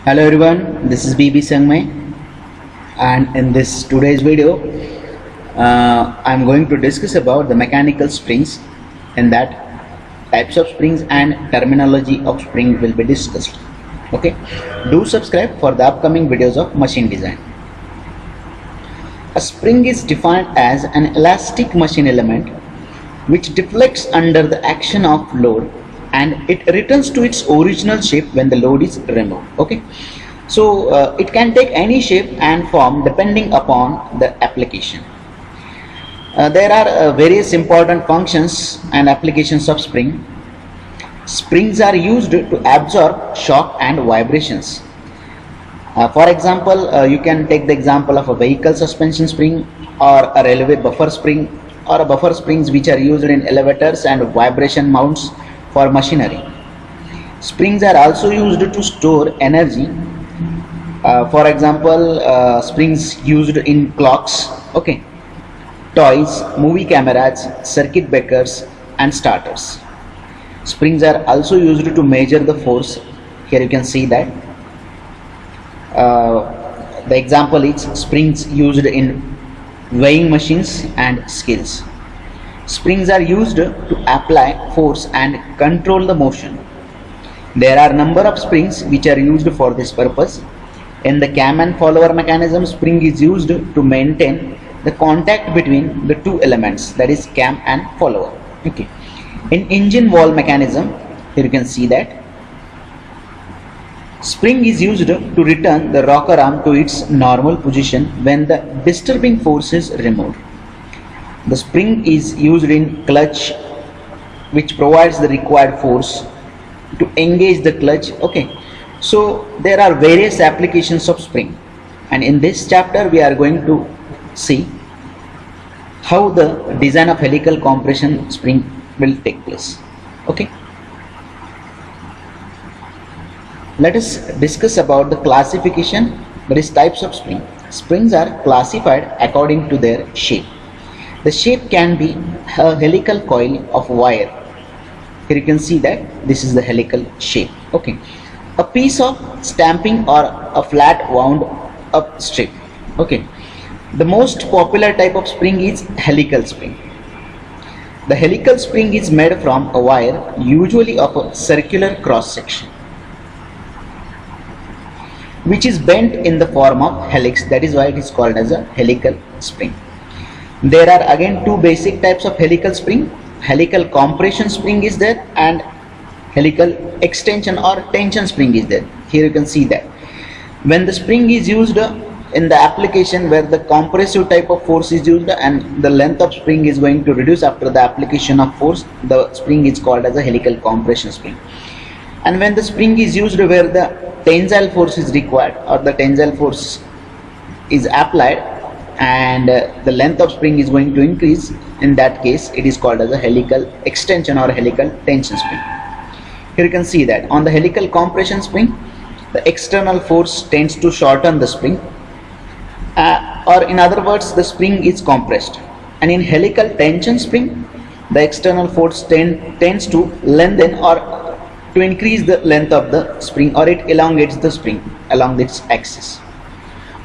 Hello everyone, this is BB Sangmay, and in this today's video I'm going to discuss about the mechanical springs, and that types of springs and terminology of spring will be discussed. Okay, do subscribe for the upcoming videos of machine design. A spring is defined as an elastic machine element which deflects under the action of load, and it returns to its original shape when the load is removed. Okay, so it can take any shape and form depending upon the application. There are various important functions and applications of spring. Springs are used to absorb shock and vibrations. For example, you can take the example of a vehicle suspension spring, or a railway buffer spring, or a buffer springs which are used in elevators and vibration mounts for machinery. Springs are also used to store energy. For example, springs used in clocks, okay, toys, movie cameras, circuit breakers and starters. Springs are also used to measure the force. Here you can see that the example is springs used in weighing machines and scales. Springs are used to apply force and control the motion. There are number of springs which are used for this purpose. In the cam and follower mechanism, spring is used to maintain the contact between the two elements, that is cam and follower. Okay. In engine valve mechanism, here you can see that spring is used to return the rocker arm to its normal position when the disturbing force is removed. The spring is used in clutch, which provides the required force to engage the clutch. Okay, so there are various applications of spring, and in this chapter we are going to see how the design of helical compression spring will take place. Okay, let us discuss about the classification, that is types of spring. Springs are classified according to their shape. The shape can be a helical coil of wire. Here you can see that this is the helical shape. Okay, a piece of stamping or a flat wound up strip. Okay, the most popular type of spring is helical spring. The helical spring is made from a wire, usually of a circular cross section, which is bent in the form of helix. That is why it is called as a helical spring. There are again two basic types of helical spring. Helical compression spring is there, and helical extension or tension spring is there. Here you can see that when the spring is used in the application where the compressive type of force is used and the length of spring is going to reduce after the application of force, the spring is called as a helical compression spring. And when the spring is used where the tensile force is required, or the tensile force is applied, and the length of spring is going to increase, in that case it is called as a helical extension or helical tension spring. Here you can see that on the helical compression spring, the external force tends to shorten the spring, or in other words, the spring is compressed. And in helical tension spring, the external force tends to lengthen or to increase the length of the spring, or it elongates the spring along its axis.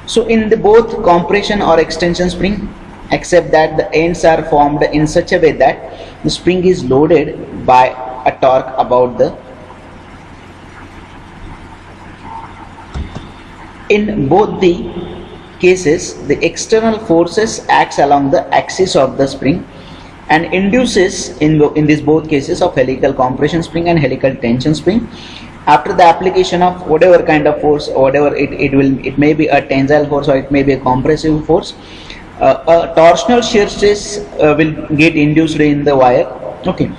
So in the both compression or extension spring, except that the ends are formed in such a way that the spring is loaded by a torque about the. In both the cases, the external forces acts along the axis of the spring and induces in these both cases of helical compression spring and helical tension spring, after the application of whatever kind of force, whatever it may be a tensile force or it may be a compressive force, a torsional shear stress will get induced in the wire. Okay,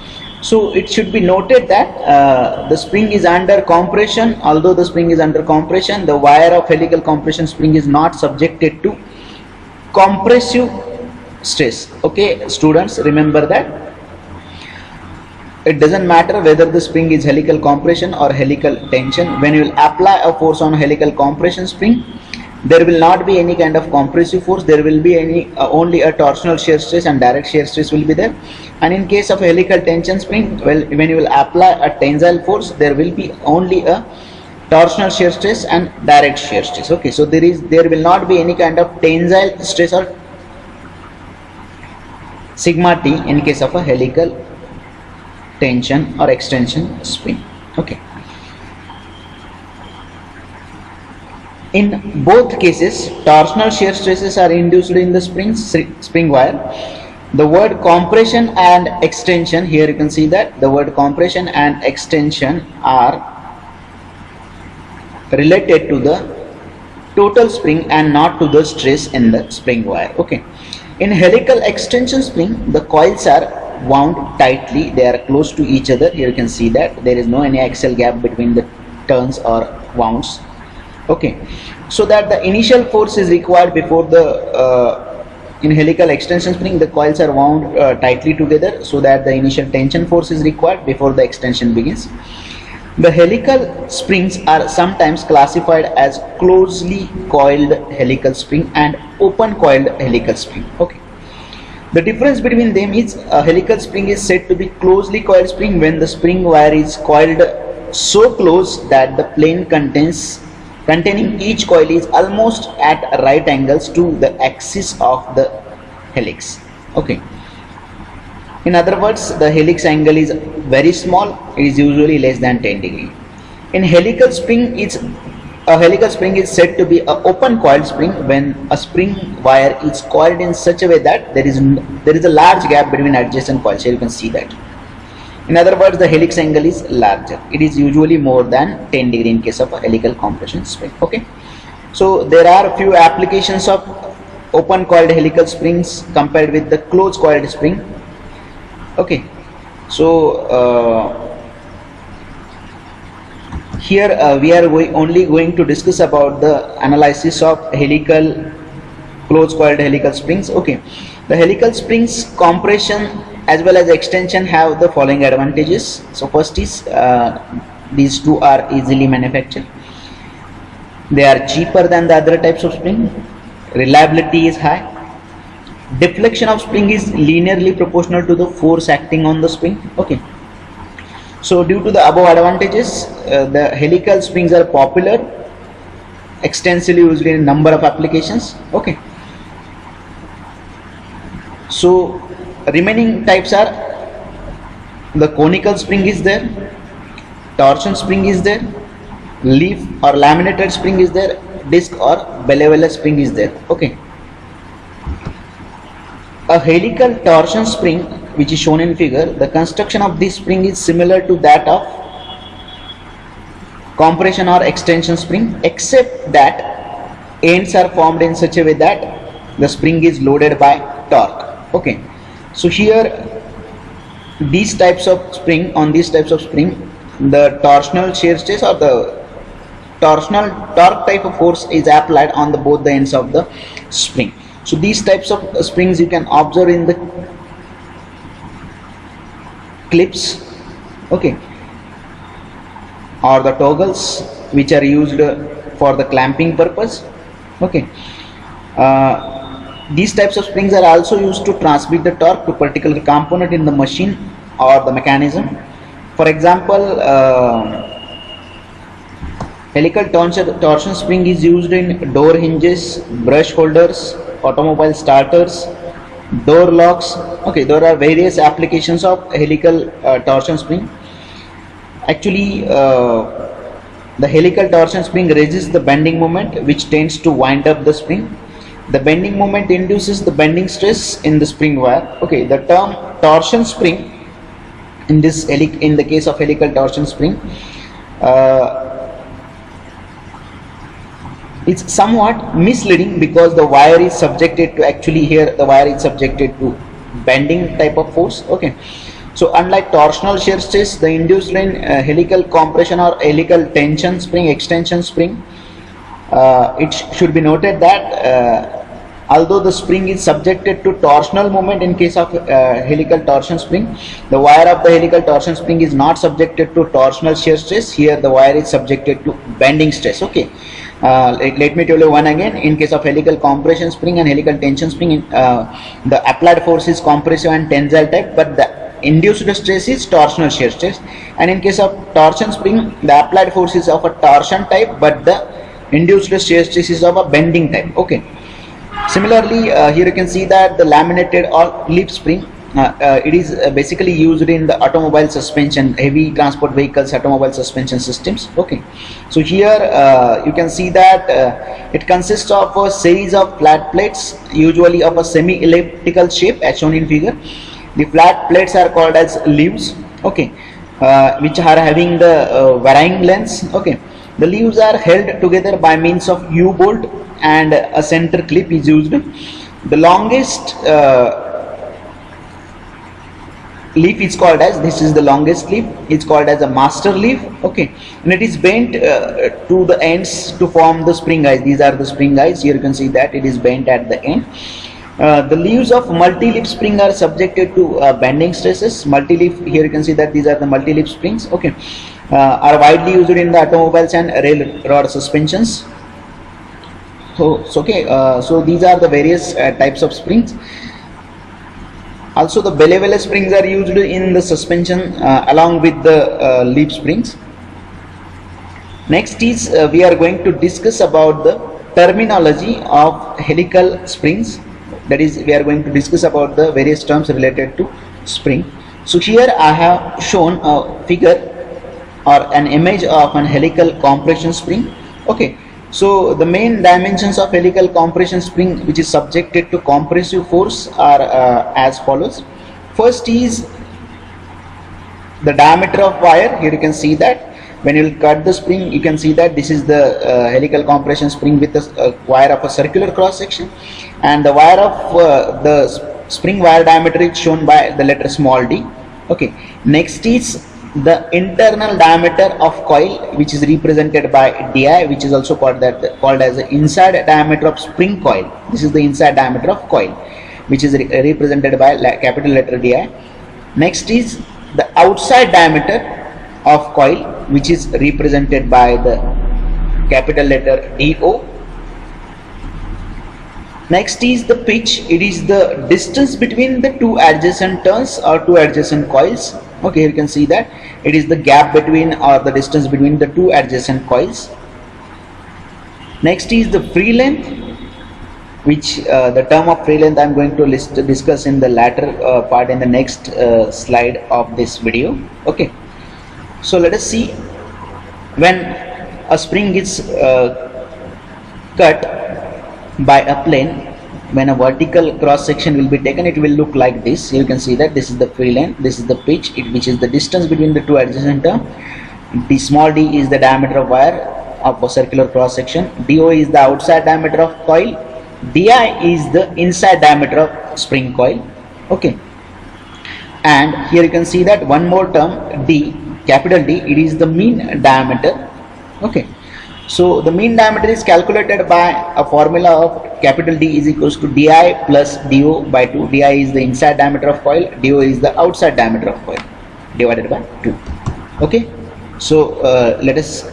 so it should be noted that the spring is under compression. Although the spring is under compression, the wire of helical compression spring is not subjected to compressive stress. Okay, students, remember that it doesn't matter whether the spring is helical compression or helical tension. When you will apply a force on a helical compression spring, there will not be any kind of compressive force. There will be only a torsional shear stress and direct shear stress will be there. And in case of helical tension spring, well, when you will apply a tensile force, there will be only a torsional shear stress and direct shear stress. Okay, so there will not be any kind of tensile stress or sigma t in case of a helical tension or extension spring. Okay, in both cases torsional shear stresses are induced in the spring wire. The word compression and extension, here you can see that the word compression and extension are related to the total spring and not to the stress in the spring wire. Okay, in helical extension spring the coils are wound tightly, they are close to each other. Here you can see that there is no any axial gap between the turns or wounds. Okay, so that the initial force is required before the in helical extension spring the coils are wound tightly together, so that the initial tension force is required before the extension begins. The helical springs are sometimes classified as closely coiled helical spring and open coiled helical spring. Okay, the difference between them is a helical spring is said to be closely coiled spring when the spring wire is coiled so close that the plane containing each coil is almost at right angles to the axis of the helix. Okay, in other words, the helix angle is very small, it is usually less than 10 degree. In helical spring, a helical spring is said to be an open coiled spring when a spring wire is coiled in such a way that there is a large gap between adjacent coils. Here you can see that. In other words, the helix angle is larger. It is usually more than 10 degree in case of a helical compression spring. Okay, so there are a few applications of open coiled helical springs compared with the closed coiled spring. Okay, so here we are only going to discuss about the analysis of helical closed coiled helical springs. Okay, the helical springs compression as well as extension have the following advantages. So first is these two are easily manufactured, they are cheaper than the other types of spring, reliability is high, deflection of spring is linearly proportional to the force acting on the spring. Okay, so due to the above advantages the helical springs are popular, extensively used in a number of applications. Okay, so remaining types are the conical spring is there, torsion spring is there, leaf or laminated spring is there, disc or benevolent spring is there. Okay, a helical torsion spring which is shown in figure, the construction of this spring is similar to that of compression or extension spring, except that ends are formed in such a way that the spring is loaded by torque. Okay, so here these types of spring, on these types of spring, the torsional shear stress or the torsional torque type of force is applied on the both the ends of the spring. So these types of springs you can observe in the clips, okay, or the toggles which are used for the clamping purpose. Okay, these types of springs are also used to transmit the torque to particular component in the machine or the mechanism. For example, helical torsion spring is used in door hinges, brush holders, automobile starters, door locks. Okay, there are various applications of helical torsion spring. Actually, the helical torsion spring resists the bending moment which tends to wind up the spring. The bending moment induces the bending stress in the spring wire. Okay, the term torsion spring in the case of helical torsion spring it's somewhat misleading because the wire is subjected to, actually here the wire is subjected to bending type of force. Okay, so unlike torsional shear stress, the induced in helical compression or helical tension spring, extension spring, it should be noted that although the spring is subjected to torsional moment in case of helical torsion spring, the wire of the helical torsion spring is not subjected to torsional shear stress. Here the wire is subjected to bending stress. Okay, let me tell you one again. In case of helical compression spring and helical tension spring, the applied force is compressive and tensile type, but the induced stress is torsional shear stress, and in case of torsion spring, the applied force is of a torsion type, but the induced shear stress is of a bending type. Okay. Similarly, here you can see that the laminated or leaf spring, it is basically used in the automobile suspension, heavy transport vehicles, automobile suspension systems. Okay, so here you can see that it consists of a series of flat plates, usually of a semi-elliptical shape as shown in figure. The flat plates are called as leaves. Okay, which are having the varying lengths. Okay, the leaves are held together by means of U-bolt, and a center clip is used. The longest leaf is called as, this is the longest leaf, it's called as a master leaf. Okay, and it is bent to the ends to form the spring eyes. These are the spring eyes. Here you can see that it is bent at the end. The leaves of multi-leaf spring are subjected to bending stresses. Multi-leaf, here you can see that these are the multi-leaf springs. Okay, are widely used in the automobiles and rail rod suspensions. So these are the various types of springs. Also, the Belleville springs are used in the suspension along with the leaf springs. Next is we are going to discuss about the terminology of helical springs. That is, we are going to discuss about the various terms related to spring. So here I have shown a figure or an image of an helical compression spring. Okay, so the main dimensions of helical compression spring which is subjected to compressive force are as follows. First is the diameter of wire. Here you can see that when you will cut the spring, you can see that this is the helical compression spring with a wire of a circular cross section, and the wire of the spring wire diameter is shown by the letter small d. Okay, next is the internal diameter of coil, which is represented by di, which is also called as the inside diameter of spring coil. This is the inside diameter of coil, which is represented by capital letter di. Next is the outside diameter of coil, which is represented by the capital letter do. Next is the pitch. It is the distance between the two adjacent turns or two adjacent coils. Okay, you can see that it is the gap between or the distance between the two adjacent coils. Next is the free length, which the term of free length I am going to discuss in the latter part in the next slide of this video. Okay, so let us see, when a spring is cut by a plane, when a vertical cross section will be taken, it will look like this. You can see that this is the free length, this is the pitch, which is the distance between the two adjacent terms. The small d is the diameter of wire of a circular cross section. Do is the outside diameter of coil. Di is the inside diameter of spring coil. Okay, and here you can see that one more term, d, capital D, it is the mean diameter. Okay, so the mean diameter is calculated by a formula of capital D is equals to di plus do by 2. Di is the inside diameter of coil, do is the outside diameter of coil, divided by 2. Okay, so let us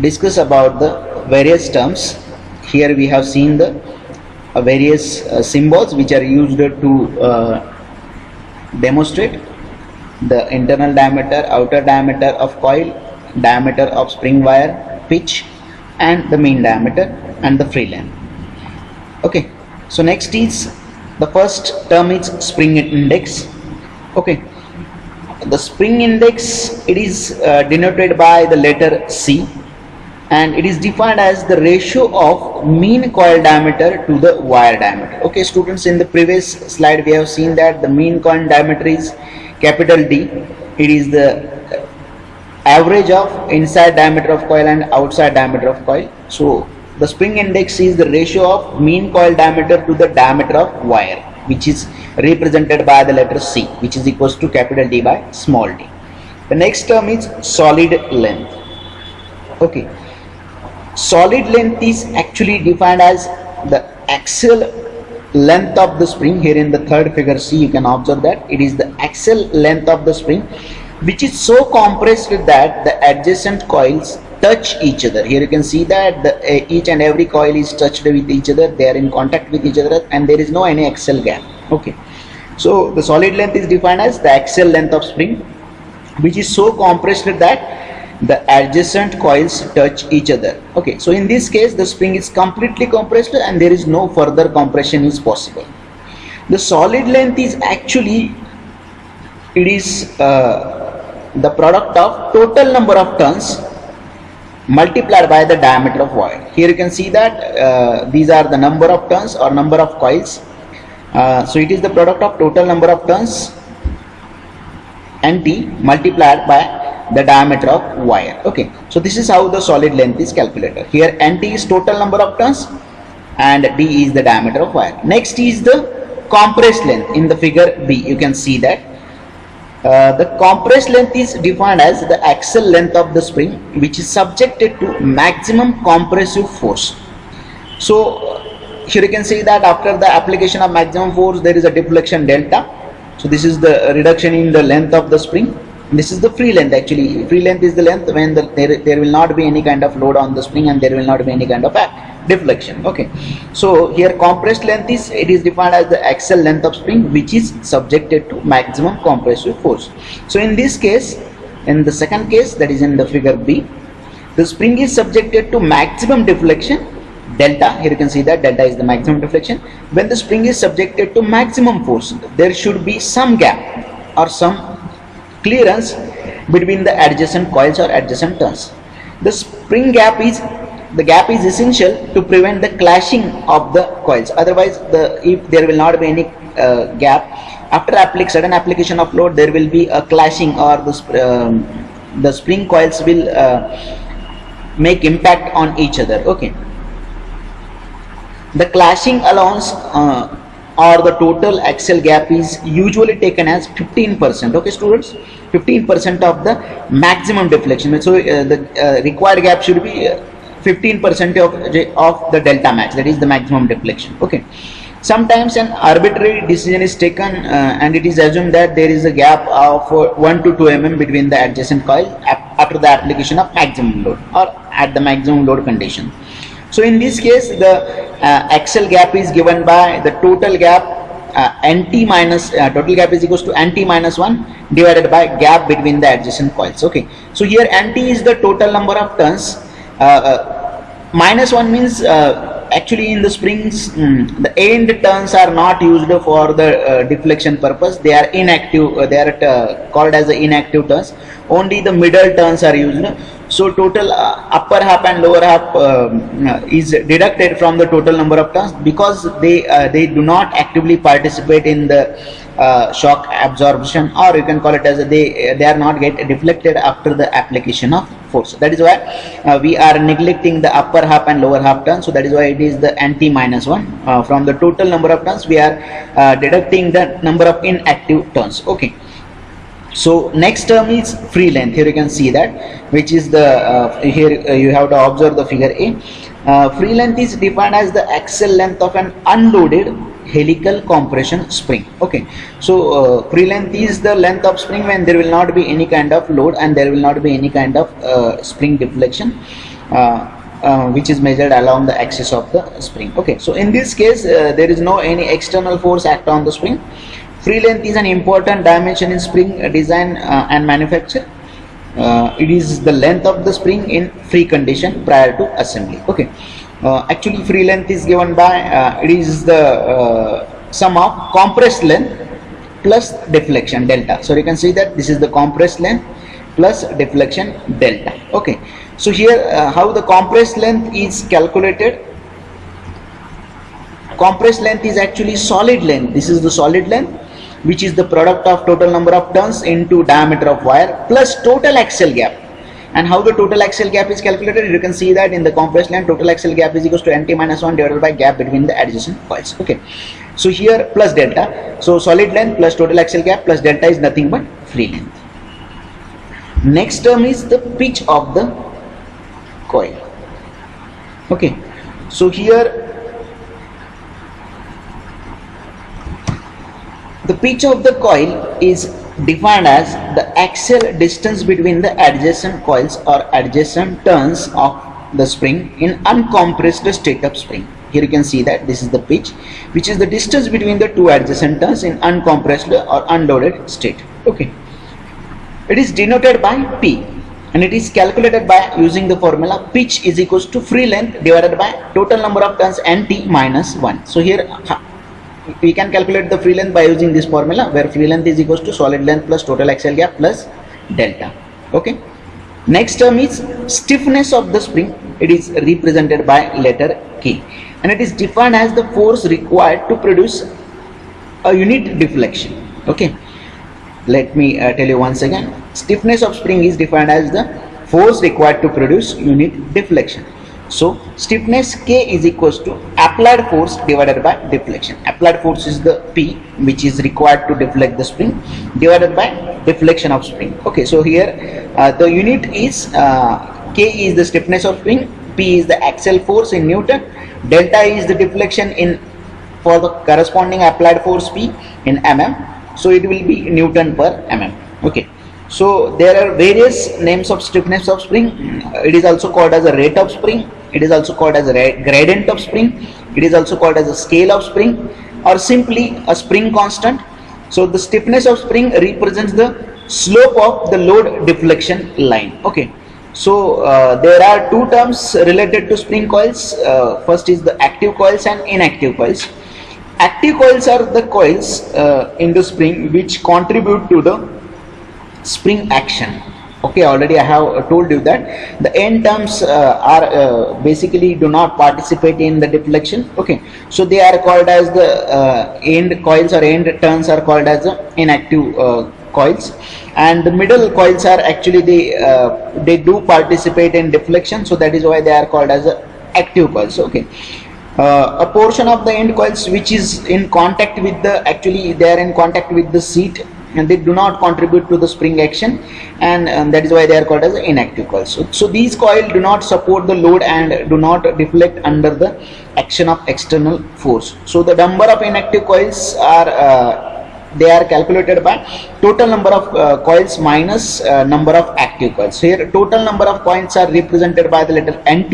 discuss about the various terms. Here we have seen the various symbols which are used to demonstrate the internal diameter, outer diameter of coil, diameter of spring wire, pitch, and the mean diameter and the free length. Okay, so next is the first term is spring index. Okay, the spring index, it is denoted by the letter C, and it is defined as the ratio of mean coil diameter to the wire diameter. Okay students, in the previous slide we have seen that the mean coil diameter is capital D. It is the average of inside diameter of coil and outside diameter of coil. So the spring index is the ratio of mean coil diameter to the diameter of wire, which is represented by the letter C, which is equals to capital D by small d. The next term is solid length. Okay, solid length is actually defined as the axial length of the spring. Here in the third figure C, you can observe that it is the axial length of the spring which is so compressed that the adjacent coils touch each other. Here you can see that each and every coil is touched with each other, they are in contact with each other, and there is no any axial gap. Okay, So the solid length is defined as the axial length of spring which is so compressed that the adjacent coils touch each other. Okay, so in this case the spring is completely compressed and there is no further compression is possible. The solid length is actually, it is the product of total number of turns multiplied by the diameter of wire. Here you can see that these are the number of turns or number of coils. So it is the product of total number of turns nt multiplied by the diameter of wire. Okay, so this is how the solid length is calculated. Here nt is total number of turns and d is the diameter of wire. Next is the compressed length. In the figure B you can see that the compressed length is defined as the axial length of the spring which is subjected to maximum compressive force. So here you can see that after the application of maximum force there is a deflection delta. So this is the reduction in the length of the spring. This is the free length. Actually free length is the length when there will not be any kind of load on the spring and there will not be any kind of deflection. Okay, so here compressed length is, it is defined as the axial length of spring which is subjected to maximum compressive force. So in this case, in the second case, that is in the figure B, the spring is subjected to maximum deflection delta. Here you can see that delta is the maximum deflection. When the spring is subjected to maximum force, there should be some gap or some clearance between the adjacent coils or adjacent turns. The spring gap is, the gap is essential to prevent the clashing of the coils. Otherwise if there will not be any gap, after sudden application of load there will be a clashing or the spring coils will make impact on each other. Okay, the clashing allowance or the total axial gap is usually taken as 15%. Okay students, 15% of the maximum deflection. So the required gap should be 15% of the delta max, that is the maximum deflection. Okay, sometimes an arbitrary decision is taken and it is assumed that there is a gap of 1 to 2 mm between the adjacent coil after the application of maximum load or at the maximum load condition. So in this case the axial gap is given by the total gap nt minus total gap is equals to nt minus 1 divided by gap between the adjacent coils. Okay, so here nt is the total number of turns. Minus 1 means actually in the springs the end turns are not used for the deflection purpose. They are inactive, they are called as the inactive turns. Only the middle turns are used. So total upper half and lower half is deducted from the total number of turns because they do not actively participate in the shock absorption, or you can call it as they are not get deflected after the application of force. That is why we are neglecting the upper half and lower half turns. So that is why it is the nt minus 1 from the total number of turns we are deducting the number of inactive turns. Okay, so next term is free length. Here you can see that, which is the here you have to observe the figure A. Free length is defined as the axial length of an unloaded helical compression spring. Okay, so free length is the length of spring when there will not be any kind of load and there will not be any kind of spring deflection which is measured along the axis of the spring. Okay, so in this case there is no any external force act on the spring. Free length is an important dimension in spring design and manufacture. It is the length of the spring in free condition prior to assembly. Okay, actually free length is given by it is the sum of compressed length plus deflection delta. So you can see that this is the compressed length plus deflection delta. Okay, so here how the compressed length is calculated. Compressed length is actually solid length. This is the solid length, which is the product of total number of turns into diameter of wire plus total axial gap. And how the total axial gap is calculated, you can see that in the compressed length total axial gap is equals to nt minus 1 divided by gap between the adjacent coils. Okay, so here plus delta, so solid length plus total axial gap plus delta is nothing but free length. Next term is the pitch of the coil. Okay, so here the pitch of the coil is defined as the axial distance between the adjacent coils or adjacent turns of the spring in uncompressed state of spring. Here you can see that this is the pitch, which is the distance between the two adjacent turns in uncompressed or unloaded state. Okay, it is denoted by P, and it is calculated by using the formula pitch is equals to free length divided by total number of turns Nt minus 1. So here we can calculate the free length by using this formula, where free length is equals to solid length plus total axial gap plus delta. Okay, next term is stiffness of the spring. It is represented by letter K, and it is defined as the force required to produce a unit deflection. Okay, let me tell you once again. Stiffness of spring is defined as the force required to produce unit deflection. So stiffness K is equals to applied force divided by deflection. Applied force is the P, which is required to deflect the spring, divided by deflection of spring. Okay, so here the unit is K is the stiffness of spring, P is the axial force in Newton, delta is the deflection in for the corresponding applied force P in mm. So it will be Newton per mm. Okay, so there are various names of stiffness of spring. It is also called as a rate of spring. It is also called as a gradient of spring. It is also called as a scale of spring, or simply a spring constant. So the stiffness of spring represents the slope of the load deflection line. Okay, so there are two terms related to spring coils. First is the active coils and inactive coils. Active coils are the coils in the spring which contribute to the spring action. Okay, already I have told you that the end terms are basically do not participate in the deflection. Okay, so they are called as the end coils, or end turns are called as the inactive coils, and the middle coils are actually they do participate in deflection, so that is why they are called as active coils. Okay, a portion of the end coils which is in contact with the, actually they are in contact with the seat, and they do not contribute to the spring action, and that is why they are called as inactive coils. So these coils do not support the load and do not deflect under the action of external force. So the number of inactive coils are they are calculated by total number of coils minus number of active coils. Here total number of coils are represented by the letter Nt,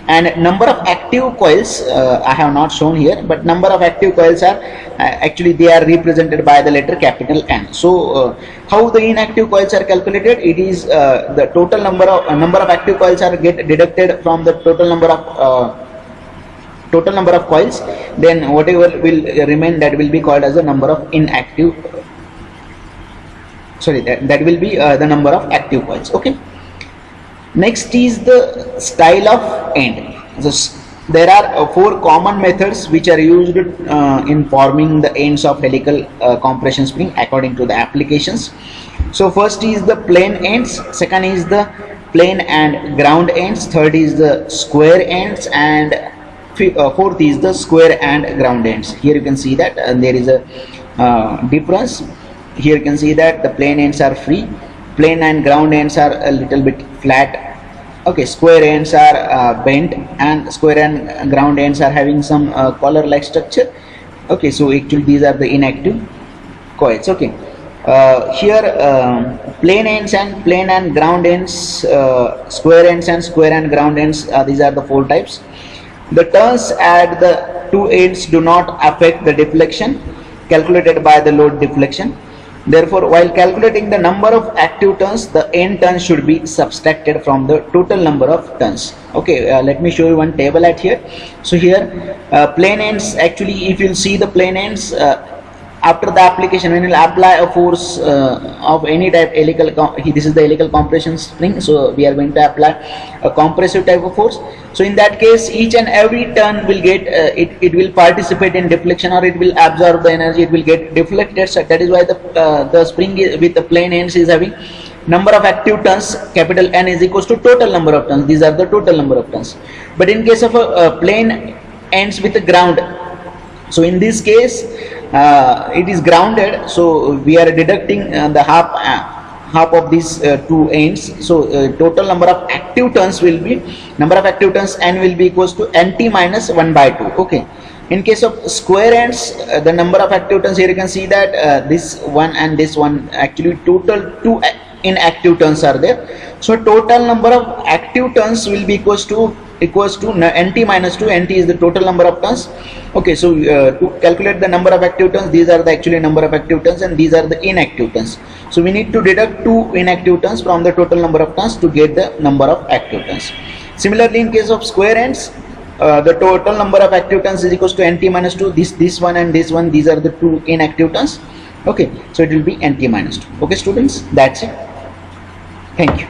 and number of active coils I have not shown here, but number of active coils are actually they are represented by the letter capital N. So how the inactive coils are calculated? It is the total number of active coils are get deducted from the total number of coils, then whatever will remain, that will be called as the number of inactive, sorry, that will be the number of active coils. Okay, next is the style of end. So there are four common methods which are used in forming the ends of helical compression spring according to the applications. So first is the plane ends, second is the plane and ground ends, third is the square ends, and fourth is the square and ground ends. Here you can see that there is a difference. Here you can see that the plane ends are free, plane and ground ends are a little bit flat. Okay, square ends are bent, and square and ground ends are having some collar like structure. Okay, so actually these are the inactive coils. Okay, here plane ends and plane and ground ends, square ends and square and ground ends, these are the four types. The turns at the two ends do not affect the deflection calculated by the load deflection. Therefore, while calculating the number of active turns, the end turns should be subtracted from the total number of turns. Okay, let me show you one table at here. So here plane ends, actually if you'll see the plane ends, after the application, when you will apply a force of any type, helical, this is the helical compression spring, so we are going to apply a compressive type of force. So in that case, each and every turn will get it will participate in deflection, or it will absorb the energy, it will get deflected. So that is why the spring with the plane ends is having number of active turns, capital N, is equals to total number of turns. These are the total number of turns. But in case of a plane ends with a ground, so in this case it is grounded, so we are deducting the half of these two ends. So total number of active turns will be, number of active turns N will be equals to Nt minus 1 by 2. Okay, in case of square ends, the number of active turns, here you can see that this one and this one, actually total two inactive turns are there. So total number of active turns will be equals to equals to nt minus 2. Nt is the total number of turns. Okay, so to calculate the number of active turns, these are the actually number of active turns and these are the inactive turns. So we need to deduct 2 inactive turns from the total number of turns to get the number of active turns. Similarly, in case of square ends, the total number of active turns is equals to nt minus 2. This one and this one, these are the 2 inactive turns. Okay, so it will be nt minus 2. Okay students, that's it. Thank you.